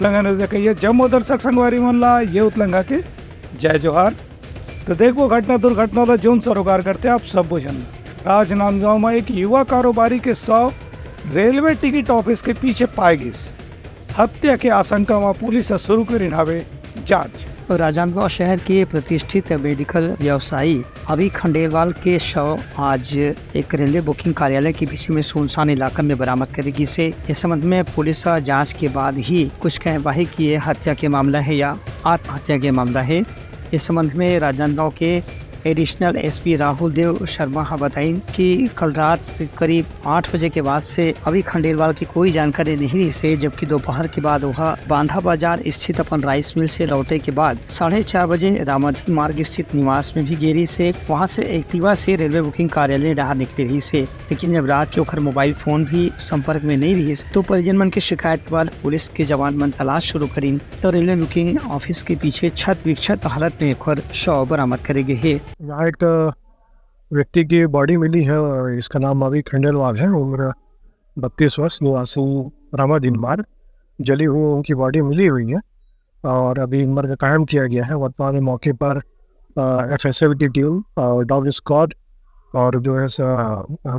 उतलंगा ने कही जम्मू दर्शक संगवारी मनला ये उतलंगा के जय जोहार। तो देखो घटना दुर्घटना जौन सरोकार करते आप सब बुझन। राजनांदगांव में एक युवा कारोबारी के 100 रेलवे टिकट ऑफिस के पीछे पाए गए। हत्या के आशंका में पुलिस शुरू कर जांच। राजनांदगांव शहर के प्रतिष्ठित मेडिकल व्यवसायी अभी खंडेलवाल के शव आज एक रेलवे बुकिंग कार्यालय के पीछे में सुनसान इलाका में बरामद करेगी से इस संबंध में पुलिस जांच के बाद ही कुछ कहवाही कि ये हत्या के मामला है या आत्महत्या के मामला है। इस संबंध में राजनांदगांव के एडिशनल एसपी राहुल देव शर्मा बताई कि कल रात करीब 8 बजे के बाद से अभी खंडेलवाल की कोई जानकारी नहीं रही से, जबकि दोपहर के बाद वह बांधा बाजार स्थित अपन राइस मिल से लौटे के बाद 4:30 बजे रामाधीन मार्ग स्थित निवास में भी गेरी से वहां से एक्टिवा से रेलवे बुकिंग कार्यालय बाहर निकली रही से। लेकिन जब रात के ओखर मोबाइल फोन भी संपर्क में नहीं रही तो परिजन मन के शिकायत पर पुलिस के जवान मन तलाश शुरू करी तो रेलवे बुकिंग ऑफिस के पीछे छत विक्षत हालत में एक शव बरामद करे गए है। यहाँ एक व्यक्ति की बॉडी मिली है और इसका नाम अभी खंडेलवाल है। उम्र 32 वर्ष, निवासी रामाधीन मार्ग। जली हुई उनकी बॉडी मिली हुई है और अभी मर्ग कायम किया गया है। वर्तमान में मौके पर FSL की टीम और डॉग स्क्वाड और जो है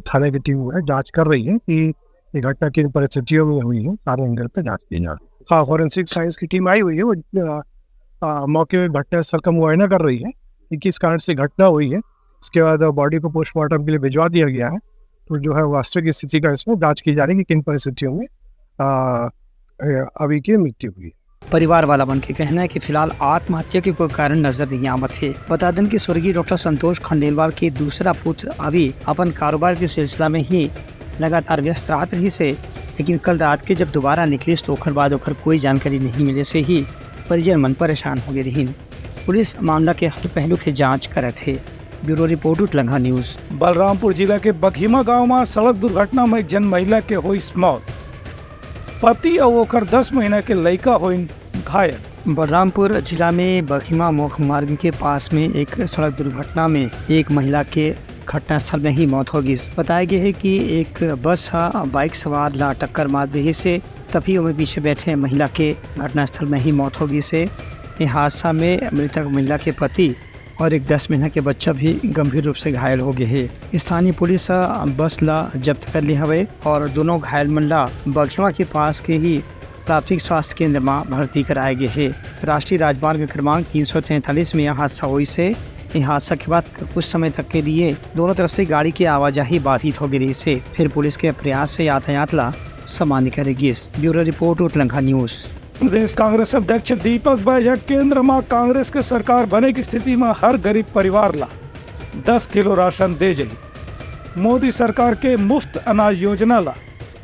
थाने की टीम है जांच कर रही है कि ये घटना किन परिस्थितियों में हुई है। सारे एंगल पर जांच की जा रही है। हाँ, फॉरेंसिक साइंस की टीम आई हुई है। वो मौके पर घटना स्थल का मुआयना कर रही है कि किस कारण से घटना हुई है। इसके बाद बॉडी को पोस्टमार्टम के लिए भिजवा दिया गया है। तो जो है वास्तविक स्थिति का इसमें जांच की जा रही है कि किन परिस्थितियों में अभी की मृत्यु हुई। परिवार वाला मन के कहना है कि फिलहाल आत्महत्या के कोई कारण नजर नहीं आमद है। बता दें कि स्वर्गीय डॉक्टर संतोष खंडेलवाल के दूसरा पुत्र अभी अपन कारोबार के सिलसिला में ही लगातार व्यस्त रहते रही से, लेकिन कल रात के जब दोबारा निकली तो ओखर बाद ओखर कोई जानकारी नहीं मिले से ही परिजन मन परेशान हो गए रही। पुलिस मामला के हर पहलू की जांच कर रहे थे। Bureau report Utlanga news. Balrampur जिला के बघीमा गांव में सड़क दुर्घटना में एक जन महिला के हुई मौत। पति और ओकर 10 महीना के लड़का हुई घायल। बलरामपुर जिला में बघीमा मुख्य मार्ग के पास में एक सड़क दुर्घटना में एक महिला के घटनास्थल में ही मौत हो गई। बताया गया है कि एक बस बाइक सवार ला टक्कर मार दी से तभी उनमें पीछे बैठे महिला के घटनास्थल में ही मौत हो गई से। इस हादसा में मृतक महिला के पति और एक 10 महीना के बच्चा भी गंभीर रूप से घायल हो गए हैं। स्थानीय पुलिस बस ला जब्त कर ली हवे और दोनों घायल मन ला बघीमा के पास के ही प्राथमिक स्वास्थ्य केंद्र में भर्ती कराए गए हैं। राष्ट्रीय राजमार्ग क्रमांक 343 में यह हादसा हुई से इस हादसा के बाद कुछ समय तक के लिए दोनों तरफ से गाड़ी की आवाजाही बाधित हो गई से फिर पुलिस के प्रयास से यातायात ला सामान्य करेगी। Bureau report Utlanga news. प्रदेश कांग्रेस अध्यक्ष दीपक बैजक केंद्र में कांग्रेस के सरकार बने की स्थिति में हर गरीब परिवार ला 10 किलो राशन दे जाए। मोदी सरकार के मुफ्त अनाज योजना ला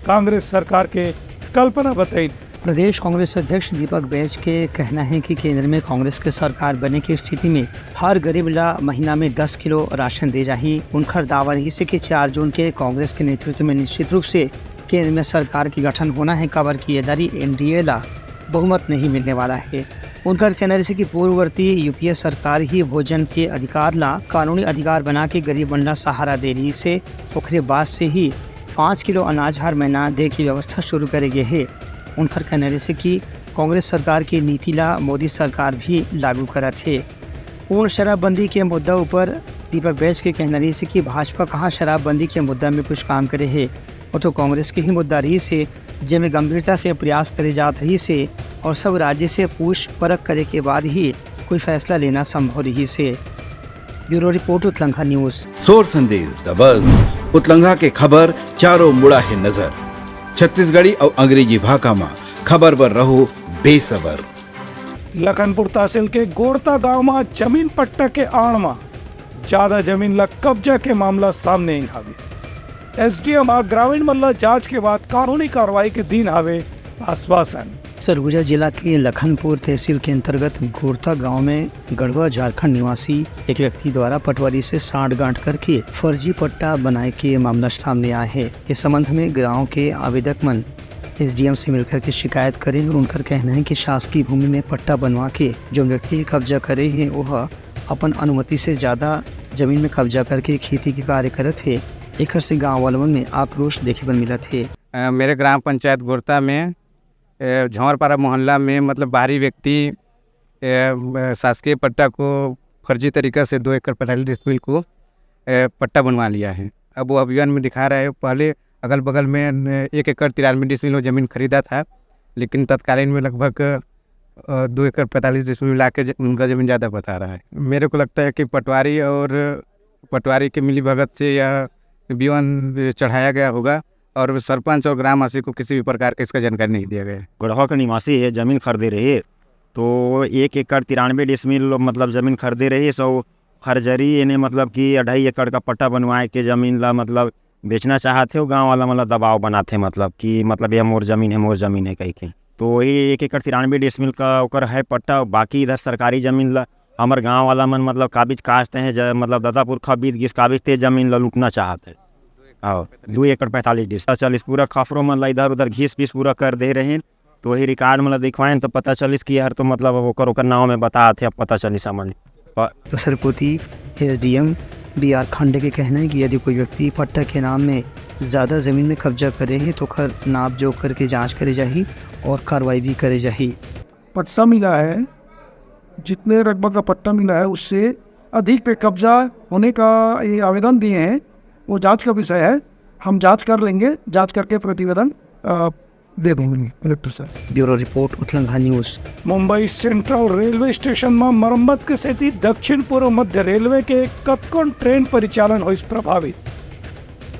कांग्रेस सरकार के कल्पना बताई। प्रदेश कांग्रेस अध्यक्ष दीपक बैज के कहना है कि केंद्र में कांग्रेस के सरकार बने की स्थिति में हर गरीब ला महीना में 10 किलो राशन दे जाही। उनका दावा रही से कि 4 जून के कांग्रेस के नेतृत्व में निश्चित रूप से केंद्र में सरकार की गठन होना है। कवर की दारी NDA ला बहुमत नहीं मिलने वाला है। उनका कहना है कि पूर्ववर्ती UPA सरकार ही भोजन के अधिकार ला कानूनी अधिकार बना के गरीब मन ला सहारा दे रही से ओखरे बाद से ही 5 किलो अनाज हर महीना दे की व्यवस्था शुरू करे गए है। उनका कहना है कि कांग्रेस सरकार की नीति ला मोदी सरकार भी लागू करा थे। पूर्ण शराबबंदी के मुद्दा ऊपर दीपक बैज के कहना है कि भाजपा कहाँ शराबबंदी के मुद्दा में कुछ काम करे है, वो तो कांग्रेस की ही मुद्दा रही से जिसमें गंभीरता से प्रयास करे जात रही से और सब राज्य से पूछ परख करे के बाद ही कोई फैसला लेना संभव रही से। Bureau report Utlanga news. सोर संदेश द बज़ उतलंगा के खबर चारों मुड़ा है नजर। छत्तीसगढ़ी और अंग्रेजी भाषा में खबर पर रहो बेसबर। लखनपुर तहसील के गोड़ता गांव में जमीन पट्टा के आड़ में ज्यादा जमीन ला कब्जा के मामला सामने आवे। SDM ग्रामीण मल्ला जांच के बाद कानूनी कार्रवाई के दिन आवे आश्वासन। सरगुजा जिला के लखनपुर तहसील के अंतर्गत गोड़ता गांव में गढ़वा झारखंड निवासी एक व्यक्ति द्वारा पटवारी से सांठ-गांठ करके फर्जी पट्टा बनाए के मामला सामने आया है। इस संबंध में गांव के आवेदक मन SDM से मिलकर के शिकायत करे और उनका कहना है कि शासकीय भूमि में पट्टा बनवा के जो व्यक्ति कब्जा करे है वह अपन अनुमति से ज्यादा जमीन में कब्जा करके खेती के कार्य करत है। एक से गाँव वालों में आक्रोश देखे पर मिला थे। मेरे ग्राम पंचायत गोड़ता में झंवरपारा मोहल्ला में मतलब बाहरी व्यक्ति शासकीय पट्टा को फर्जी तरीक़ा से 2 एकड़ 45 डिसमिल को पट्टा बनवा लिया है। अब वो अभियान में दिखा रहा है, पहले अगल बगल में 1 एकड़ 93 डिसमिल वो ज़मीन खरीदा था, लेकिन तत्कालीन में लगभग 2 एकड़ 45 डिसमिल मिला के उनका ज़मीन ज़्यादा बता रहा है। मेरे को लगता है कि पटवारी के मिली भगत से या विवान चढ़ाया गया होगा और सरपंच और ग्रामवासी को किसी भी प्रकार का इसका जानकारी नहीं दिया गया है। गढ़वा का निवासी है, ज़मीन खरीदे रहे तो 1 एकड़ 93 डिसमिल मतलब ज़मीन खरीदे रही। सो हरजरी इन्हें मतलब कि 2.5 एकड़ का पट्टा बनवाए के ज़मीन ला मतलब बेचना चाहते हो। गांव वाला मतलब दबाव बनाते मतलब कि मतलब ये मोर ज़मीन है कह के। तो वही 1 एकड़ 93 डिसमिल का ओकर है पट्टा। बाकी इधर सरकारी ज़मीन ला हमारे गांव वाला मन मतलब काबिज काटते हैं, मतलब दादापुर खबीज गिस काबिज ते ज़मीन ला लूटना चाहते हैं। और 2 एकड़ 45 डिसमिल 40 पूरा खफरों मतलब इधर उधर घीस पीस पूरा कर दे रहे हैं। तो वही रिकॉर्ड मतलब दिखवाएं तो पता चलिस कि यार तो मतलब ओकर नाव में बताते अब पता चली समझ। तो सरपुती SDM BR खंडे के कहना है कि यदि कोई व्यक्ति पट्टा के नाम में ज़्यादा ज़मीन में कब्जा करे है तो खर नाप जोख करके जांच करे जाही और कार्रवाई भी करे जाही। पट्टा मिला है, जितने रकबा का पट्टा मिला है उससे अधिक पे कब्जा होने का ये आवेदन दिए हैं, वो जांच का विषय है। हम जांच कर लेंगे, जांच करके प्रतिवेदन दे देंगे कलेक्टर साहब। Bureau report Uthlanga news. Mumbai central railway station में मरम्मत के सेती दक्षिण पूर्व मध्य रेलवे के कतकोन ट्रेन परिचालन हो प्रभावित।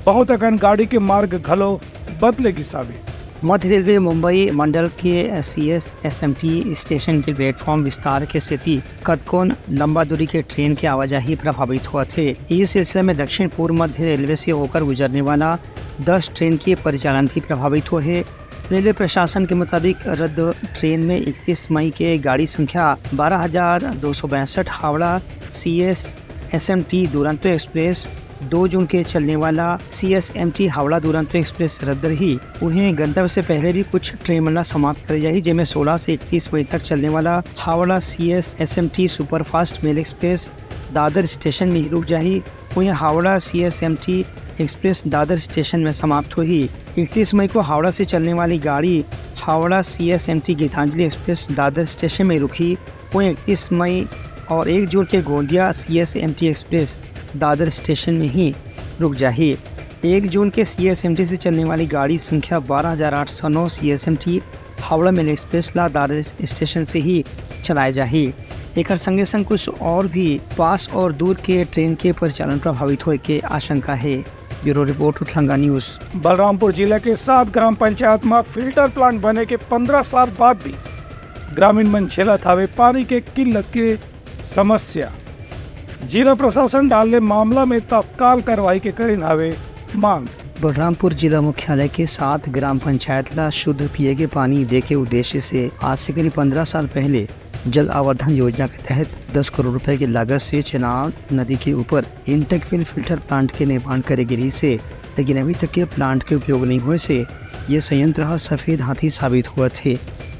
बहुत अकन गाड़ी के मार्ग घलो बदलेगी साबित। मध्य रेलवे मुंबई मंडल के CSSMT स्टेशन के प्लेटफॉर्म विस्तार के स्थिति कतकोन लंबा दूरी के ट्रेन की आवाजाही प्रभावित हुआ थे। इस सिलसिले में दक्षिण पूर्व मध्य रेलवे से होकर गुजरने वाला 10 ट्रेन के परिचालन भी प्रभावित हुए हैं। रेलवे प्रशासन के मुताबिक रद्द ट्रेन में 31 मई के गाड़ी संख्या 12,262 हावड़ा CSSMT दुरंतो एक्सप्रेस, 2 जून के चलने वाला CSMT हावड़ा दुरंतो एक्सप्रेस रद्द रही। उन्हें गंतव्य से पहले भी कुछ ट्रेन मिलना समाप्त करी जाएगी, जिनमें 16 से 31 मई तक चलने वाला Howrah CSSMT superfast mail express Dadar station में ही रुक जाएगी। वहीं Howrah CSMT express Dadar station में समाप्त हुई। 31 मई को हावड़ा से चलने वाली गाड़ी Howrah CSMT Gitanjali express Dadar station में रुकी। वहीं 31 मई और 1 जून के Gondia CSMT express Dadar station में ही रुक जाही। 1 जून के CSMT से चलने वाली गाड़ी संख्या 12,809 CSMT हावड़ा मेल एक्सप्रेस ला दादर स्टेशन से ही चलाए जाही। एक संगे संग कुछ और भी पास और दूर के ट्रेन के परिचालन प्रभावित होने के आशंका है। Bureau report Uthlanga news. Balrampur जिले के 7 ग्राम पंचायत में फिल्टर प्लांट बने के 15 साल बाद भी ग्रामीण मन झेलत हवे पानी के किल्लत के समस्या। जिला प्रशासन डाले मामला में तत्काल कार्रवाई के करीन हवे मांग। बलरामपुर जिला मुख्यालय के 7 ग्राम पंचायत ला शुद्ध पिए के पानी दे के उद्देश्य से आज से करीब 15 साल पहले जल आवर्धन योजना के तहत 10 करोड़ रुपए की लागत से चेनाब नदी के ऊपर इंटेकविल फिल्टर प्लांट के निर्माण करे गिरी से, लेकिन अभी तक के प्लांट के उपयोग नहीं हुए से ये संयंत्र सफ़ेद हाथी साबित हुआ थे।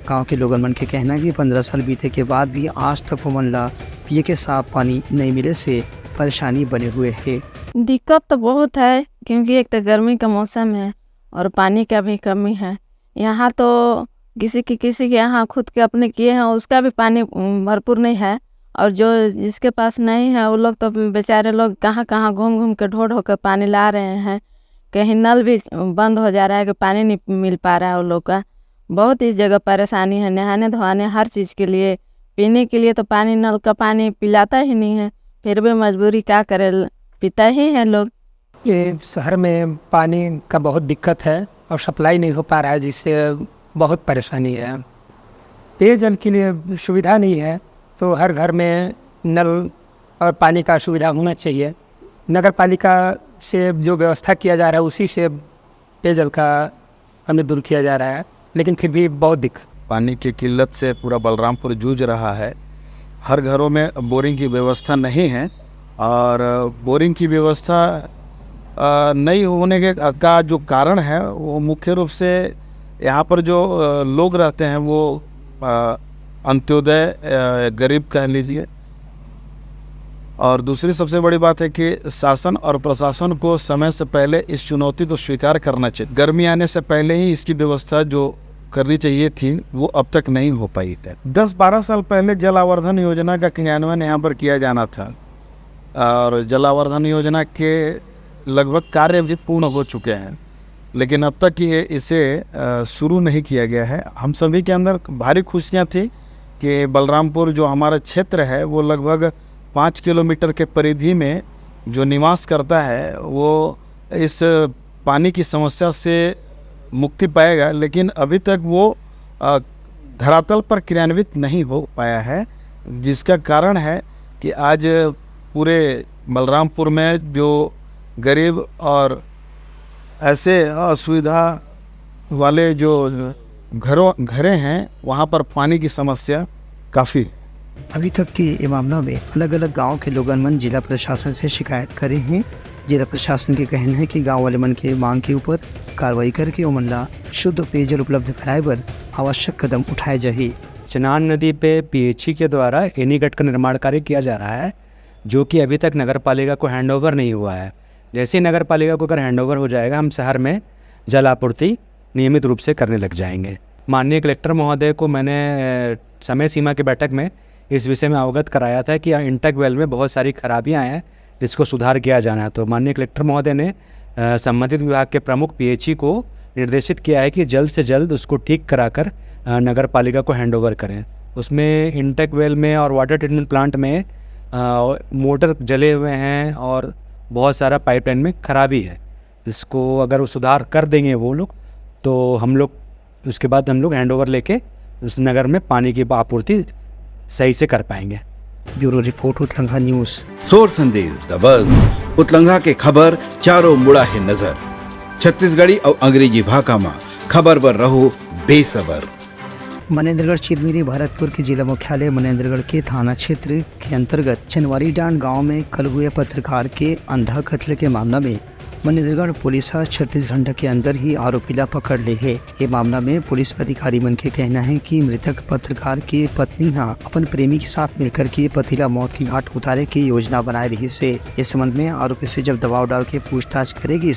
गांव के लोगों मन के कहना है कि 15 साल बीते के बाद भी आज तक मन ला पिए के साफ पानी नहीं मिले से परेशानी बने हुए है। दिक्कत तो बहुत है, क्योंकि एक तो गर्मी का मौसम है और पानी का भी कमी है। यहाँ तो किसी के यहाँ खुद के अपने किए हैं उसका भी पानी भरपूर नहीं है, और जो जिसके पास नहीं है वो लोग तो बेचारे लोग कहाँ घूम के ढोड़ होकर पानी ला रहे हैं। कहीं नल भी बंद हो जा रहा है कि पानी नहीं मिल पा रहा है वो लोग का। बहुत इस जगह परेशानी है, नहाने धोने हर चीज़ के लिए। पीने के लिए तो पानी नल का पानी पिलाता ही नहीं है, फिर भी मजबूरी क्या करे, पीता ही है लोग। ये शहर में पानी का बहुत दिक्कत है और सप्लाई नहीं हो पा रहा है, जिससे बहुत परेशानी है। पेयजल के लिए सुविधा नहीं है, तो हर घर में नल और पानी का सुविधा होना चाहिए। नगर पालिका से जो व्यवस्था किया जा रहा है उसी से पेयजल का हमें दूर किया जा रहा है, लेकिन फिर भी बहुत दिक्कत। पानी की किल्लत से पूरा बलरामपुर जूझ रहा है। हर घरों में बोरिंग की व्यवस्था नहीं है, और बोरिंग की व्यवस्था नहीं होने के का जो कारण है वो मुख्य रूप से यहाँ पर जो लोग रहते हैं वो अंत्योदय गरीब कह लीजिए। और दूसरी सबसे बड़ी बात है कि शासन और प्रशासन को समय से पहले इस चुनौती को स्वीकार करना चाहिए। गर्मी आने से पहले ही इसकी व्यवस्था जो करनी चाहिए थी वो अब तक नहीं हो पाई है। 10-12 साल पहले जल आवर्धन योजना का क्रियान्वयन यहाँ पर किया जाना था और जल आवर्धन योजना के लगभग कार्य भी पूर्ण हो चुके हैं, लेकिन अब तक ये इसे शुरू नहीं किया गया है। हम सभी के अंदर भारी खुशियाँ थी कि बलरामपुर जो हमारा क्षेत्र है वो लगभग 5 किलोमीटर के परिधि में जो निवास करता है वो इस पानी की समस्या से मुक्ति पाएगा, लेकिन अभी तक वो धरातल पर क्रियान्वित नहीं हो पाया है, जिसका कारण है कि आज पूरे बलरामपुर में जो गरीब और ऐसे असुविधा वाले जो घरें हैं वहाँ पर पानी की समस्या काफ़ी। अभी तक के ये मामला में अलग अलग गांव के लोगन मन जिला प्रशासन से शिकायत करे हैं। जिला प्रशासन के कहना है कि गांव वाले मन के मांग के ऊपर कार्रवाई करके ओमन ला शुद्ध पेयजल उपलब्ध कराए बर आवश्यक कदम उठाए जाही। चनान नदी पे पीएचई के द्वारा एनीगट का निर्माण कार्य किया जा रहा है, जो कि अभी तक नगर पालिका को हैंडओवर नहीं हुआ है। जैसे ही नगर पालिका को अगर हैंडओवर हो जाएगा, हम शहर में जल आपूर्ति नियमित रूप से करने लग जाएंगे। माननीय कलेक्टर महोदय को मैंने समय सीमा की बैठक में इस विषय में अवगत कराया था कि इंटक वेल में बहुत सारी खराबियां हैं जिसको सुधार किया जाना है। तो माननीय कलेक्टर महोदय ने संबंधित विभाग के प्रमुख पीएचई को निर्देशित किया है कि जल्द से जल्द उसको ठीक कराकर नगर पालिका को हैंडओवर करें। उसमें इंटक वेल में और वाटर ट्रीटमेंट प्लांट में मोटर जले हुए हैं और बहुत सारा पाइपलाइन में खराबी है। इसको अगर वो सुधार कर देंगे वो लोग, तो हम लोग उसके बाद हम लोग हैंडओवर लेके उस नगर में पानी की आपूर्ति सही से कर पाएंगे। Bureau report Utlangha news. सोर संदेश द बज़ उतलंघा के खबर चारों मुड़ा है नजर। छत्तीसगढ़ी और अंग्रेजी भाषा में खबर पर रहो बेसबर। मनेन्द्रगढ़ चिरमिरी भरतपुर के जिला मुख्यालय मनेन्द्रगढ़ के थाना क्षेत्र के अंतर्गत चनवारी डांड गांव में कल हुए पत्रकार के अंधा कत्ल के मामला में मनेन्द्रगढ़ पुलिस 36 घंटे के अंदर ही आरोपी ला पकड़ ले है। ये मामला में पुलिस अधिकारी मन के कहना है कि मृतक पत्रकार की पत्नी अपन प्रेमी के साथ मिलकर के पति ला मौत की घाट उतारे की योजना बनाए रही से। इस संबंध में आरोपी से जब दबाव डाल के पूछताछ करेगी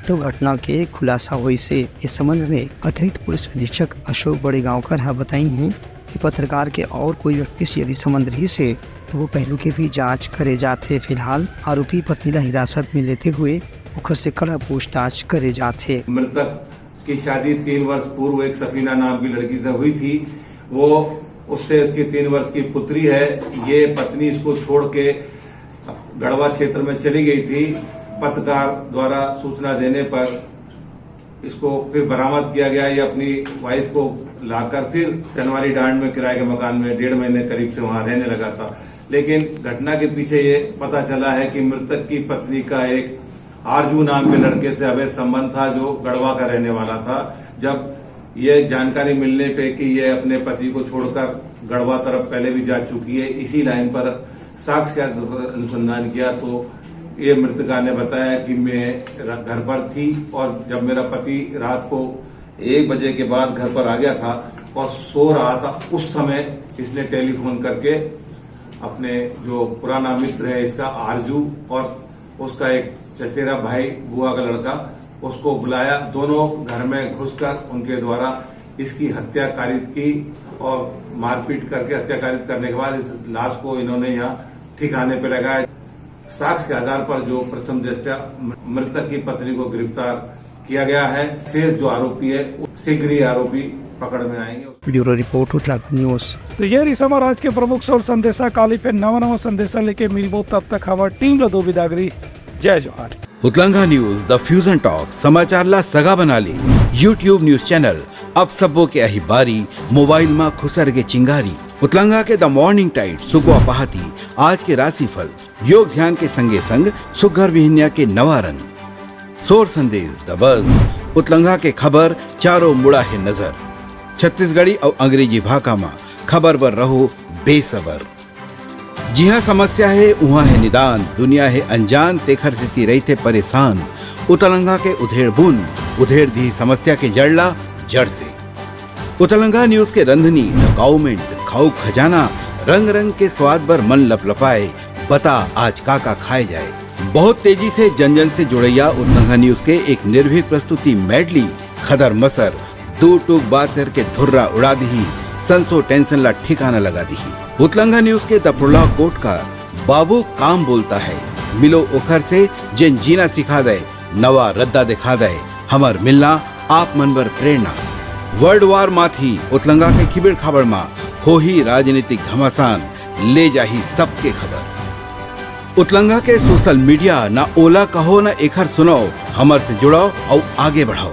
तो घटना के खुलासा हुई से। इस संबंध में अतिरिक्त पुलिस अधीक्षक अशोक बड़े गाँवकर बताई हैं कि पत्रकार के और कोई व्यक्ति से यदि संबंध रही से तो वो पहलू के भी जाँच करे जाते। फिलहाल आरोपी पत्नी ला हिरासत में लेते हुए उखर से कड़ा पूछताछ करे जाते। मृतक की शादी 3 वर्ष पूर्व एक सफीना नाम की लड़की से हुई थी। वो उससे इसकी 3 वर्ष की पुत्री है। ये पत्नी इसको छोड़ के गढ़वा क्षेत्र में चली गई थी। पत्रकार द्वारा सूचना देने पर इसको फिर बरामद किया गया। ये अपनी वाइफ को लाकर फिर चनवारी डांड में किराए के मकान में 1.5 महीने करीब से वहां रहने लगा था। लेकिन घटना के पीछे ये पता चला है कि मृतक की पत्नी का एक आरजू नाम के लड़के से अवैध संबंध था, जो गढ़वा का रहने वाला था। जब ये जानकारी मिलने पे कि ये अपने पति को छोड़कर गढ़वा तरफ पहले भी जा चुकी है, इसी लाइन पर साक्ष्य का अनुसंधान किया तो ये मृतका ने बताया कि मैं घर पर थी और जब मेरा पति रात को 1 बजे के बाद घर पर आ गया था और सो रहा था, उस समय इसने टेलीफोन करके अपने जो पुराना मित्र है इसका आरजू और उसका एक चचेरा भाई बुआ का लड़का उसको बुलाया। दोनों घर में घुसकर उनके द्वारा इसकी हत्या कारित की और मारपीट करके हत्या कारित करने के बाद इस लाश को इन्होंने यहाँ ठिकाने पे लगाया। साक्ष्य के आधार पर जो प्रथम दृष्टया मृतक की पत्नी को गिरफ्तार किया गया है। शेष जो आरोपी है शीघ्र ही आरोपी पकड़ में आएंगे। Bureau report Utlangha news. तो ये रही समाज आज के प्रमुख सोर संदेशा। काली पे नवा संदेशा लेके मिलबो, तब तक हमारी टीम ला दो विदागरी। जय जोहार। उतलंघा न्यूज द फ्यूजन टॉक समाचार ला सगा बना ली। यूट्यूब न्यूज चैनल अब सबो के अही बारी मोबाइल में खुसर के चिंगारी। उतलंघा के द मॉर्निंग टाइट सुगवा पहाती आज के राशिफल योग ध्यान के संगे संग सुघर विहिन्या के नवा रंग। सोर संदेश द बज़ उतलंघा के खबर चारों मुड़ा है नजर। छत्तीसगढ़ी और अंग्रेजी भाषा में खबर पर रहो बेसबर। जी हाँ, समस्या है वहाँ है निदान। दुनिया है अनजान तेखर से रही थे परेशान। उतलंघा के उधेड़ बूंद उधेड़ दी समस्या के जड़ला जड़ से। उतलंघा न्यूज के रंधनी गवर्नमेंट खाऊ खजाना रंग रंग के स्वाद पर मन लपलपाए। बता आज का खाए जाए। बहुत तेजी से जन जन से जुड़ैया उतलंघा न्यूज के एक निर्भीक प्रस्तुति मेडली खदर मसर दो टूक बात करके धुर्रा उड़ा दी, संसो टेंशन ला ठिकाना लगा दी। उतलंगा न्यूज के द प्रोलॉग कोट का बाबू काम बोलता है, मिलो उखर से जिन जीना सिखा दे, नवा रद्दा दिखा दे, हमर मिलना आप मनबर प्रेरणा। वर्ल्ड वार माथी उतलंगा के खिबड़ खबर मा हो ही राजनीतिक घमासान, ले जाही सबके खबर। उतलंगा के सोशल मीडिया ना ओला कहो ना एखर सुनाओ, हमर से जुड़ाओ और आगे बढ़ाओ।